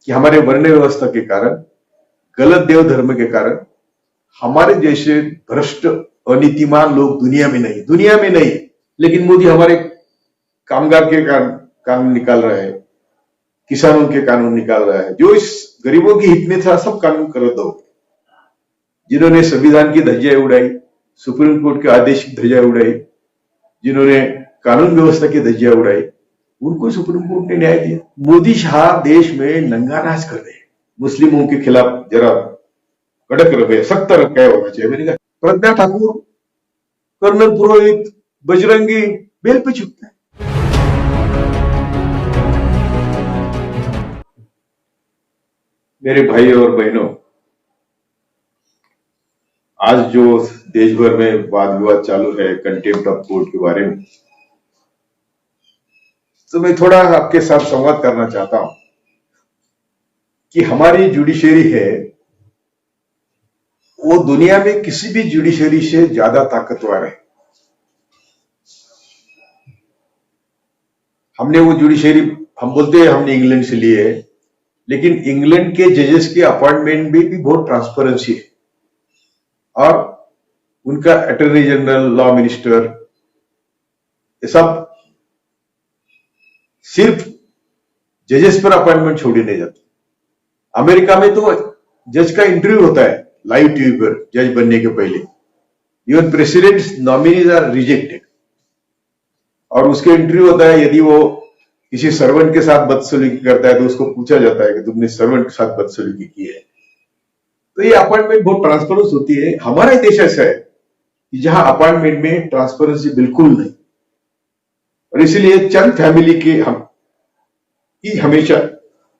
कि हमारे वर्ण व्यवस्था के कारण, गलत देव धर्म के कारण हमारे जैसे भ्रष्ट अनीतिमान लोग दुनिया में नहीं, लेकिन मोदी हमारे कामगार के कानून निकाल रहा है, किसानों के कानून निकाल रहा है, जो इस गरीबों के हित में था सब कानून कर दो। जिन्होंने संविधान की धज्जियां उड़ाई, सुप्रीम कोर्ट के आदेश की धज्जियां उड़ाई, जिन्होंने कानून व्यवस्था की धज्जियां उड़ाई, उनको सुप्रीम कोर्ट ने न्याय दिया। मोदी शाह देश में नंगा नाच कर रहे हैं। मुस्लिमों के खिलाफ जरा कड़क रवैया, सख्त रवैया होना चाहिए। मैंने कहा प्रज्ञा ठाकुर, कर्नल पुरोहित, बजरंगी बेल पे छुपता है। मेरे भाई और बहनों, आज जो देश भर में वाद विवाद चालू है कंटेम्प्ट ऑफ कोर्ट के बारे में, तो मैं थोड़ा आपके साथ संवाद करना चाहता हूं कि हमारी जुडिशरी है वो दुनिया में किसी भी जुडिशरी से ज्यादा ताकतवर है। हमने वो जुडिशरी, हम बोलते हैं हमने इंग्लैंड से लिए है, लेकिन इंग्लैंड के जजेस के अपॉइंटमेंट में भी बहुत ट्रांसपेरेंसी है और उनका अटॉर्नी जनरल, लॉ मिनिस्टर, ये सब सिर्फ जजेस पर अपॉइंटमेंट छोड़ी नहीं जाती। अमेरिका में तो जज का इंटरव्यू होता है लाइव टीवी पर जज बनने के पहले। Even president nominees are rejected और उसके इंटरव्यू होता है। यदि वो किसी सर्वेंट के साथ बदसलूकी करता है तो उसको पूछा जाता है कि तुमने सर्वेंट के साथ बदसलूकी की है। तो ये अपॉइंटमेंट बहुत ट्रांसपेरेंस होती है। हमारा देश ऐसा है कि जहां अपॉइंटमेंट में ट्रांसपेरेंसी बिल्कुल नहीं, और इसीलिए चंद फैमिली के हम ही हमेशा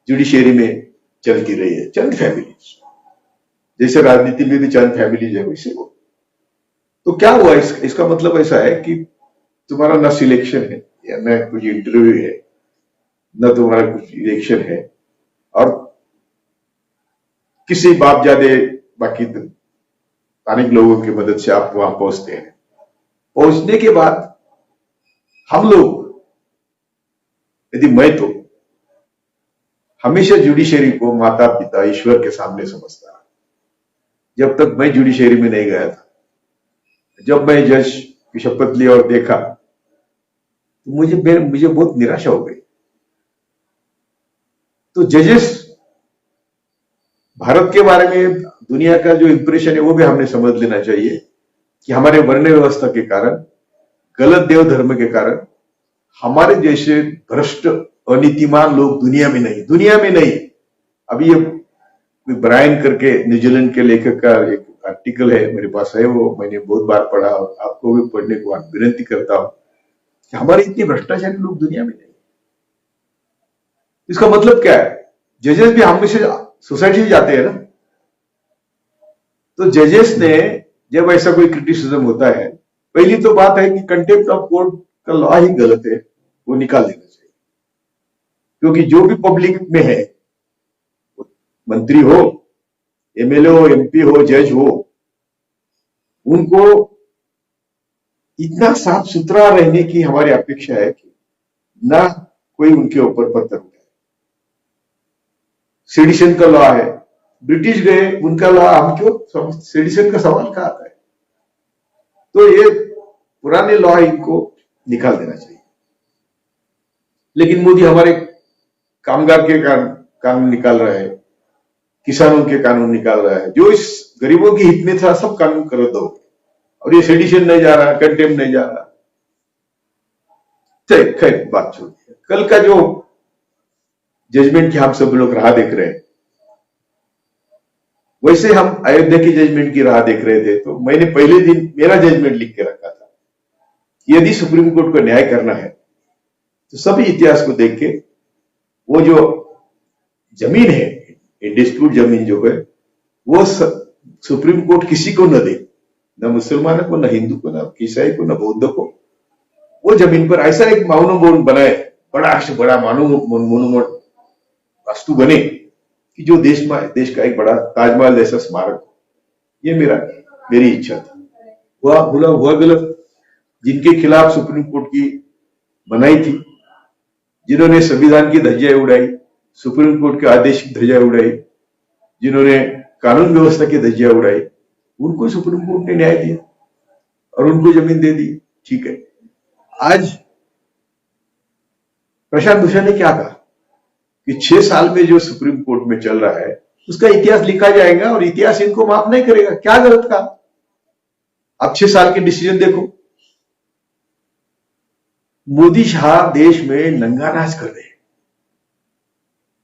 जुडिशरी में चलती रही है। चंद फैमिली, जैसे राजनीति में भी चंद फैमिली है वैसे वो। तो क्या हुआ, इसका मतलब ऐसा है कि तुम्हारा न सिलेक्शन है या न कुछ इंटरव्यू है, न तुम्हारा कुछ इलेक्शन है, और किसी बापजादे बाकी स्थानिक लोगों की मदद से आप वहां पहुंचते हैं। पहुंचने के बाद हम लोग, यदि मैं तो हमेशा जुडिशरी को माता पिता ईश्वर के सामने समझता। जब तक मैं जुडिशरी में नहीं गया था, जब मैं जज की शपथ ली और देखा तो मुझे बहुत निराशा हो गई। तो जजेस, भारत के बारे में दुनिया का जो इंप्रेशन है वो भी हमने समझ लेना चाहिए कि हमारे वर्ण व्यवस्था के कारण, गलत देव धर्म के कारण हमारे जैसे भ्रष्ट अनीतिमान लोग दुनिया में नहीं। अभी ये ब्रायन करके न्यूजीलैंड के लेखक का एक आर्टिकल है, मेरे पास है, वो मैंने बहुत बार पढ़ा और आपको भी पढ़ने को विनती करता हूं कि हमारे इतने भ्रष्टाचारी लोग दुनिया में नहीं। इसका मतलब क्या है? जजेस भी हम में से सोसाइटी से जाते हैं ना। तो जजेस ने जब ऐसा कोई क्रिटिसिज्म होता है, पहली तो बात है कि कंटेम्प्ट ऑफ कोर्ट का लॉ ही गलत है, वो निकाल देना चाहिए। क्योंकि जो भी पब्लिक में है, मंत्री हो, एमएलए हो, एमपी हो, जज हो, उनको इतना साफ सुथरा रहने की हमारी अपेक्षा है कि ना कोई उनके ऊपर पत्थर उठाए। सेडिशन का लॉ है, ब्रिटिश गए, उनका लॉ, हम क्यों, सेडिशन का सवाल कहां आता है? तो ये पुराने लॉ इनको निकाल देना चाहिए। लेकिन मोदी हमारे कामगार के कानून निकाल रहा है, किसानों के कानून निकाल रहा है, जो इस गरीबों के हित में था सब कानून कर दो। और ये सेडिशन नहीं जा रहा, कंटेम्प्ट नहीं जा रहा। खैर बात छोड़िए। कल का जो जजमेंट की हम सब लोग राह देख रहे हैं, वैसे हम अयोध्या की जजमेंट की राह देख रहे थे। तो मैंने पहले दिन मेरा जजमेंट लिख के रखा था, यदि सुप्रीम कोर्ट को न्याय करना है तो सभी इतिहास को देख के वो जो जमीन है, डिस्प्यूट जमीन जो है, वो सुप्रीम कोर्ट किसी को न दे, न मुसलमान को, न हिंदू को, न ईसाई को, न बौद्ध को। वो जमीन पर ऐसा एक माउनुमेंट बनाए, बड़ा से बड़ा मोनुमेंट वास्तु बने कि जो देश का एक बड़ा ताजमहल जैसा स्मारक हो। ये मेरी इच्छा थी। हुआ गलत। जिनके खिलाफ सुप्रीम कोर्ट की बनाई थी, जिन्होंने संविधान की धज्जियां उड़ाई, सुप्रीम कोर्ट के आदेश की धज्जियां उड़ाई, जिन्होंने कानून व्यवस्था की धज्जियां उड़ाई, उनको सुप्रीम कोर्ट ने न्याय दिया और उनको जमीन दे दी। ठीक है, आज प्रशांत भूषण ने क्या कहा कि 6 साल में जो सुप्रीम कोर्ट में चल रहा है उसका इतिहास लिखा जाएगा और इतिहास इनको माफ नहीं करेगा। क्या गलत कहा? आप 6 साल के डिसीजन देखो। मोदी शाह देश में नंगा नाच कर रहे हैं।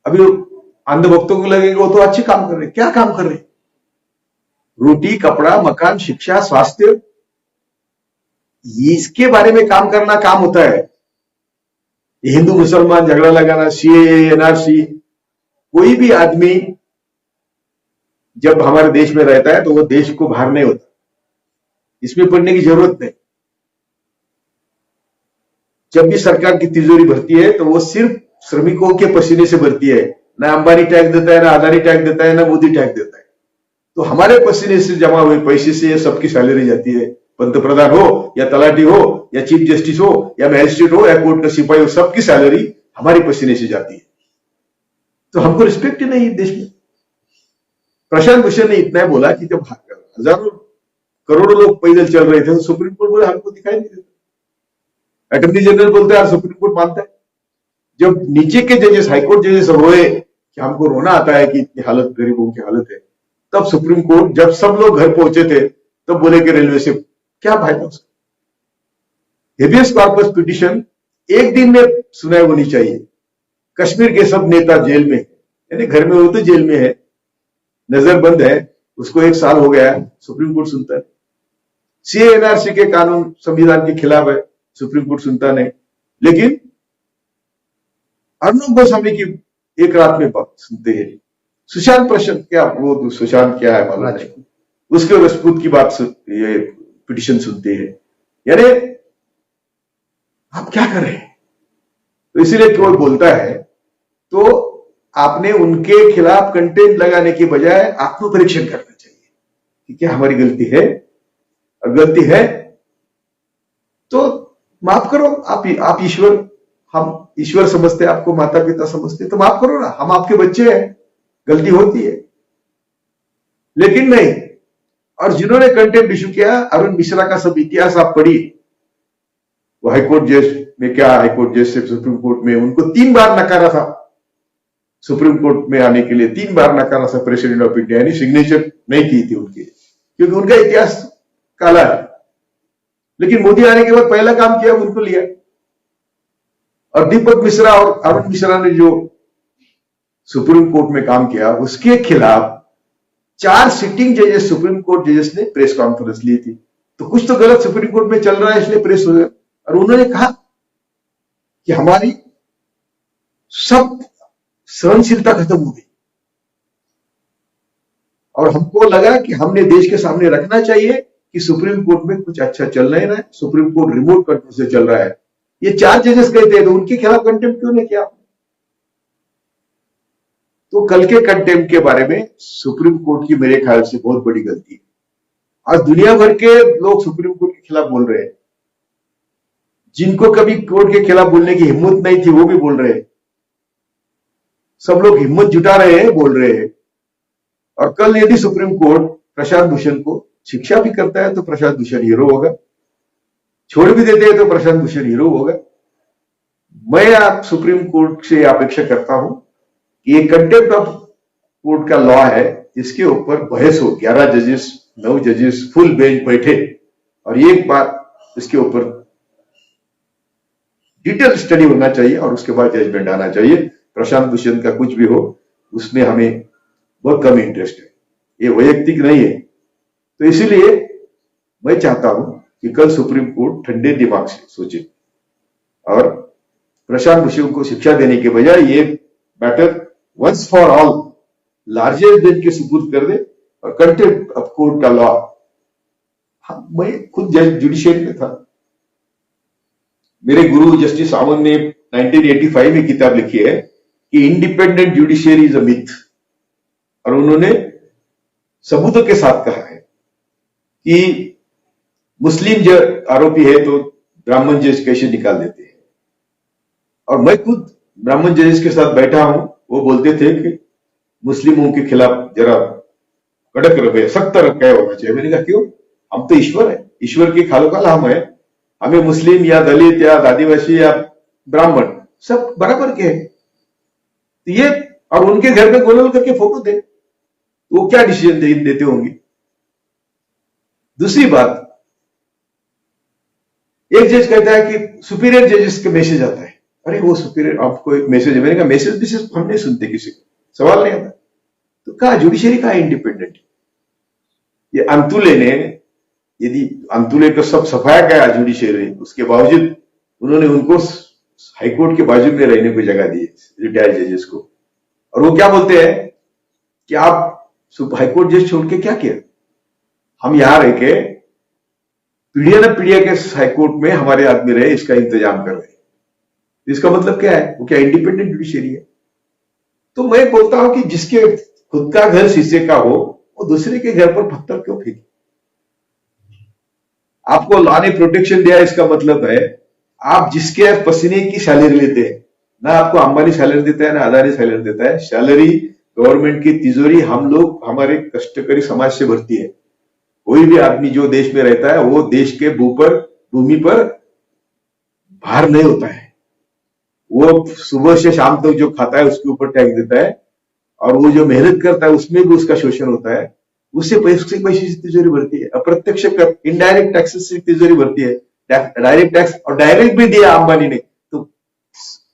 अभी अंधभक्तों को लगेगा वो तो अच्छे काम कर रहे हैं। क्या काम कर रहे हैं? रोटी, कपड़ा, मकान, शिक्षा, स्वास्थ्य, इसके बारे में काम करना काम होता है। हिंदू मुसलमान झगड़ा लगाना, सीएए, एनआरसी, कोई भी आदमी जब हमारे देश में रहता है तो वो देश को बाहर नहीं होता, इसमें पढ़ने की जरूरत नहीं। जब भी सरकार की तिजोरी भरती है तो वो सिर्फ श्रमिकों के पसीने से भरती है। ना अंबानी टैक्स देता है, ना अदानी टैक्स देता है, ना मोदी टैक्स देता है। तो हमारे पसीने से जमा हुए पैसे से सबकी सैलरी जाती है। पंतप्रधान हो या तलाटी हो या चीफ जस्टिस हो या मैजिस्ट्रेट हो या कोर्ट का सिपाही हो, सबकी सैलरी हमारे पसीने से जाती है। तो हमको रिस्पेक्ट ही नहीं देश में। प्रशांत भूषण ने इतना बोला कि जब हजारों करोड़ों लोग पैदल चल रहे थे तो सुप्रीम कोर्ट बोले हमको दिखाई नहीं देता। अटॉर्नी जनरल बोलते हैं सुप्रीम कोर्ट मानता है। जब नीचे के जजेस, हाईकोर्ट जजेस रोए कि हमको रोना आता है कि इतनी हालत, गरीबों की हालत है, तब सुप्रीम कोर्ट, जब सब लोग घर पहुंचे थे, तब बोले कि रेलवे से क्या फायदा उसका। हेबियस कॉर्पस पिटीशन एक दिन में सुनाई होनी चाहिए। कश्मीर के सब नेता जेल में, यानी घर में हो तो जेल में है, नजरबंद है, उसको 1 साल हो गया, सुप्रीम कोर्ट सुनता है। सीए एनआरसी के कानून संविधान के खिलाफ है, सुप्रीम कोर्ट सुनता नहीं। लेकिन अर्नब गोस्वामी की एक रात में बात सुनते हैं। सुशांत प्रशांत क्या, वो सुशांत क्या है मालूम नहीं, उसके राजपूत की बात ये पिटीशन सुनते हैं। यानी आप क्या कर रहे हैं? तो इसीलिए कोई बोलता है तो आपने उनके खिलाफ कंटेंट लगाने के बजाय आत्म परीक्षण करना चाहिए कि क्या हमारी गलती है, और गलती है तो माफ करो। आप ईश्वर, हम ईश्वर समझते, आपको माता पिता समझते, तो माफ करो ना, हम आपके बच्चे हैं, गलती होती है। लेकिन नहीं। और जिन्होंने कंटेंट इशू किया, अरुण मिश्रा का सब इतिहास आप पढ़ी, वो हाईकोर्ट जज में, क्या हाईकोर्ट जज से सुप्रीम कोर्ट में, उनको 3 बार नकारा था सुप्रीम कोर्ट में आने के लिए, 3 बार नकारा था प्रेसिडेंट ऑफ इंडिया, यानी सिग्नेचर नहीं की थी उनकी, क्योंकि उनका इतिहास काला है। लेकिन मोदी आने के बाद पहला काम किया, उनको लिया। और दीपक मिश्रा और अरुण मिश्रा ने जो सुप्रीम कोर्ट में काम किया, उसके खिलाफ 4 सिटिंग जजेस, सुप्रीम कोर्ट जजेस ने प्रेस कॉन्फ्रेंस ली थी। तो कुछ तो गलत सुप्रीम कोर्ट में चल रहा है, इसलिए प्रेस हो गया। और उन्होंने कहा कि हमारी सब सहनशीलता खत्म हो गई और हमको लगा कि हमने देश के सामने रखना चाहिए कि सुप्रीम कोर्ट में कुछ अच्छा चल नहीं रहा है, सुप्रीम कोर्ट रिमोट कंट्रोल से चल रहा है। ये 4 जजेस कहते हैं, तो उनके खिलाफ कंटेम्प्ट क्यों नहीं किया? तो कल के कंटेम्प्ट के बारे में सुप्रीम कोर्ट की मेरे ख्याल से बहुत बड़ी गलती है। आज दुनिया भर के लोग सुप्रीम कोर्ट के खिलाफ बोल रहे हैं। जिनको कभी कोर्ट के खिलाफ बोलने की हिम्मत नहीं थी, वो भी बोल रहे हैं। सब लोग हिम्मत जुटा रहे हैं, बोल रहे हैं। और कल यदि सुप्रीम कोर्ट प्रशांत भूषण को शिक्षा भी करता है तो प्रशांत भूषण हीरो होगा, छोड़ भी देते हैं तो प्रशांत भूषण हीरो होगा। मैं आप सुप्रीम कोर्ट से अपेक्षा करता हूं कि ये कंटेम्प्ट ऑफ कोर्ट का लॉ है, इसके ऊपर बहस हो। 11 जजेस, 9 जजेस फुल बेंच बैठे और एक बार इसके ऊपर डिटेल स्टडी होना चाहिए और उसके बाद जजमेंट आना चाहिए। प्रशांत भूषण का कुछ भी हो, उसमें हमें बहुत कम इंटरेस्ट है, ये वैयक्तिक नहीं है। तो इसीलिए मैं चाहता हूं कि कल सुप्रीम कोर्ट ठंडे दिमाग से सोचे और प्रशांत भूषण को शिक्षा देने के बजाय ये matter once for all largest bench के सुपुर्द कर दे। और कंटेम्प्ट ऑफ कोर्ट का लॉ, मैं खुद जुडिशियरी में था, मेरे गुरु जस्टिस सावंत ने 1985 में किताब लिखी है कि independent judiciary is a myth, और उन्होंने सबूतों के साथ कहा है कि मुस्लिम जो आरोपी है तो ब्राह्मण जज कैसे निकाल देते हैं। और मैं खुद ब्राह्मण जजेस के साथ बैठा हूं, वो बोलते थे कि मुस्लिमों के खिलाफ जरा कड़क रवैया, सख्त रवैया होना चाहिए। मैंने कहा क्यों? हम तो ईश्वर है, ईश्वर की खालोखाल हम है, हमें मुस्लिम या दलित या आदिवासी या ब्राह्मण सब बराबर के हैं। तो ये, और उनके घर में गोलल करके फोटो दे, वो क्या डिसीजन देते होंगे? दूसरी बात, एक जज कहता है कि सुपीरियर जजेस का मैसेज आता है। अरे वो सुपीरियर, आपको एक मैसेज है। मैंने कहा मैसेज भी सिर्फ हम नहीं सुनते, किसी को सवाल नहीं आता। तो कहा जुडिशरी का इंडिपेंडेंट। ये अंतुले ने, यदि अंतुले को सब सफाया गया जुडिशरी, उसके बावजूद उन्होंने उनको हाईकोर्ट के बाजू में रहने को जगह दी, रिटायर्ड जजेस को। और वो क्या बोलते हैं कि आप हाईकोर्ट जज छोड़ के क्या किया? हम यहां रह के पीढ़िया न पीढ़िया के हाईकोर्ट में हमारे आदमी रहे, इसका इंतजाम कर रहे हैं। इसका मतलब क्या है? वो क्या इंडिपेंडेंट जुडिशरी है? तो मैं बोलता हूं कि जिसके खुद का घर शीशे का हो, वो दूसरे के घर पर पत्थर क्यों फेंके? आपको लॉ ने प्रोटेक्शन दिया, इसका मतलब है आप जिसके पसीने की सैलरी लेते हैं, ना आपको अंबानी सैलरी देता है ना अदानी सैलरी देता है। सैलरी गवर्नमेंट की तिजोरी हम लोग, हमारे कष्टकरी समाज से भरती है। कोई भी आदमी जो देश में रहता है वो देश के भूमि पर भार नहीं होता है। वो सुबह से शाम तक जो खाता है उसके ऊपर टैक्स देता है, और वो जो मेहनत करता है उसमें भी उसका शोषण होता है। उससे पैसे से तिजोरी भरती है। अप्रत्यक्ष कर, इनडायरेक्ट टैक्सेस से तिजोरी भरती है। डायरेक्ट टैक्स, और डायरेक्ट भी दिया अंबानी ने, तो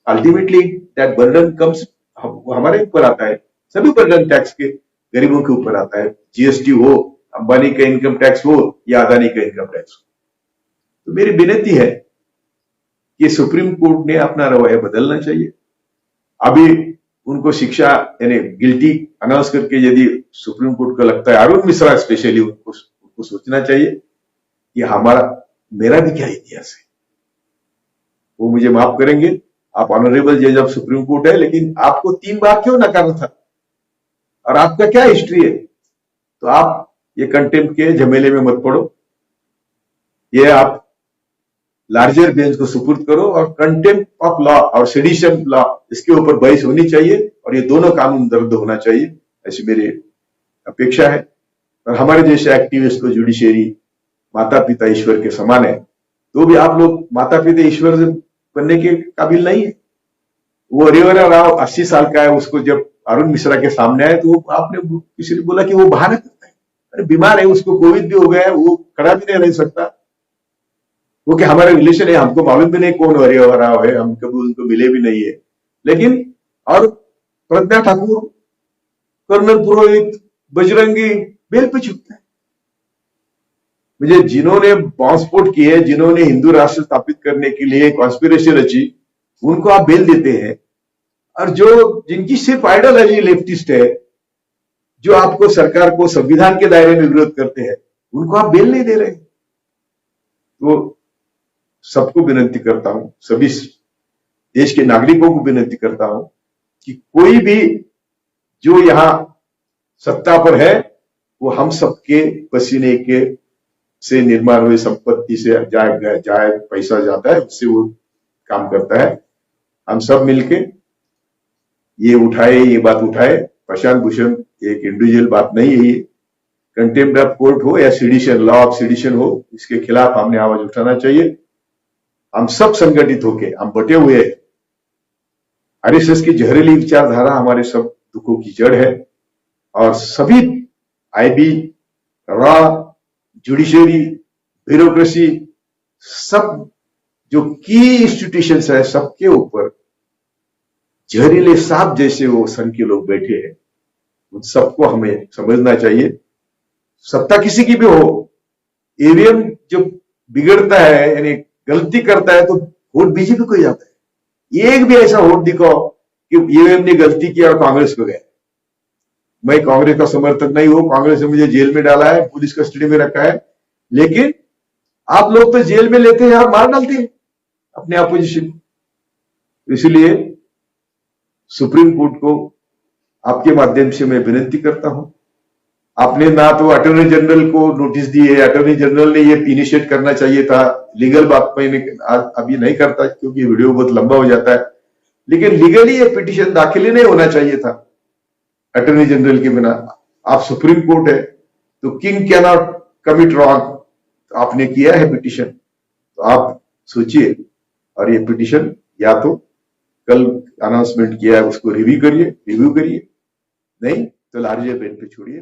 अल्टीमेटली दैट बर्डन कम्स हमारे ऊपर आता है। सभी बर्डन टैक्स के गरीबों के ऊपर आता है। जीएसटी हो, अंबानी का इनकम टैक्स हो या अदानी का इनकम टैक्स हो। तो मेरी विनती है कि सुप्रीम कोर्ट ने अपना रवैया बदलना चाहिए। अभी उनको शिक्षा यानी गिल्टी अनाउंस करके यदि सुप्रीम कोर्ट को लगता है, अरुण मिश्रा स्पेशली, उनको सोचना चाहिए कि मेरा भी क्या इतिहास है। वो मुझे माफ करेंगे, आप ऑनरेबल जज ऑफ सुप्रीम कोर्ट है, लेकिन आपको 3 बार क्यों नकारा था और आपका क्या हिस्ट्री है? तो आप ये कंटेम्प्ट के झमेले में मत पड़ो। ये आप लार्जर बेंच को सुपुर्द करो, और कंटेम्प्ट ऑफ लॉ और सेडिशन लॉ, इसके ऊपर बहस होनी चाहिए, और ये दोनों कानून रद्द होना चाहिए, ऐसी मेरी अपेक्षा है। और हमारे जैसे एक्टिविस्ट को जुडिशरी माता पिता ईश्वर के समान है, तो भी आप लोग माता पिता ईश्वर बनने के काबिल नहीं है। वो हरिवरा राव 80 साल का है, उसको जब अरुण मिश्रा के सामने आए तो आपने किसी ने बोला कि वो बहाना करता है, अरे बीमार है, उसको कोविड भी हो गया है, वो खड़ा भी नहीं रह सकता। वो कि हमारे रिलेशन है, हमको मालूम भी नहीं कौन हरिवरा राव है, हम कभी उनको मिले भी नहीं है। लेकिन और प्रज्ञा ठाकुर, कर्नल पुरोहित, बजरंगी बेल पे छुपता है। मुझे जिन्होंने बॉम्ब किए, जिन्होंने हिंदू राष्ट्र स्थापित करने के लिए कॉन्स्पिरेसी रची, उनको आप बेल देते हैं। और जो जिनकी सिर्फ आइडियोलॉजी लेफ्टिस्ट है, जो आपको सरकार को संविधान के दायरे में विरोध करते हैं, उनको आप बेल नहीं दे रहे। तो सबको विनती करता हूं, सभी देश के नागरिकों को विनती करता हूं कि कोई भी जो यहां सत्ता पर है, वो हम सबके पसीने के से निर्माण हुई संपत्ति से जाए पैसा जाता है, उससे वो काम करता है। हम सब मिलके ये बात उठाए। प्रशांत भूषण एक इंडिविजुअल बात नहीं है, ये कंटेम्प्ट ऑफ कोर्ट हो या सेडिशन, लॉ ऑफ सेडिशन हो, इसके खिलाफ हमने आवाज उठाना चाहिए। हम सब संगठित होके, हम बटे हुए हैं। आरएसएस की जहरीली विचारधारा हमारे सब दुखों की जड़ है, और सभी आईबी, लॉ, जुडिशरी, ब्यूरोक्रेसी, सब जो की इंस्टीट्यूशंस है, सबके ऊपर जहरीले सांप जैसे वो संघ के लोग बैठे हैं। उन सबको हमें समझना चाहिए। सत्ता किसी की भी हो, ईवीएम जब बिगड़ता है यानी गलती करता है, तो वोट बीजेपी को ही जाता है। एक भी ऐसा वोट दिखाओ कि ईवीएम ने गलती किया और कांग्रेस को गया। मैं कांग्रेस का समर्थक नहीं हूं, कांग्रेस ने मुझे जेल में डाला है, पुलिस कस्टडी में रखा है, लेकिन आप लोग तो जेल में लेते हैं और मार डालते हैं अपने अपोजिशन। इसलिए सुप्रीम कोर्ट को आपके माध्यम से मैं विनती करता हूं, आपने ना तो अटॉर्नी जनरल को नोटिस दी है, अटॉर्नी जनरल ने ये इनिशिएट करना चाहिए था। लीगल बात मैंने अभी नहीं करता क्योंकि वीडियो बहुत लंबा हो जाता है, लेकिन लीगली ये पिटीशन दाखिल ही नहीं होना चाहिए था अटॉर्नी जनरल के बिना। आप सुप्रीम कोर्ट है तो king can not commit wrong. आपने किया है पिटीशन, तो आप सोचिए और ये पिटीशन या तो कल अनाउंसमेंट किया है उसको रिव्यू करिए, नहीं तो लार्जर बेंच पे छोड़िए।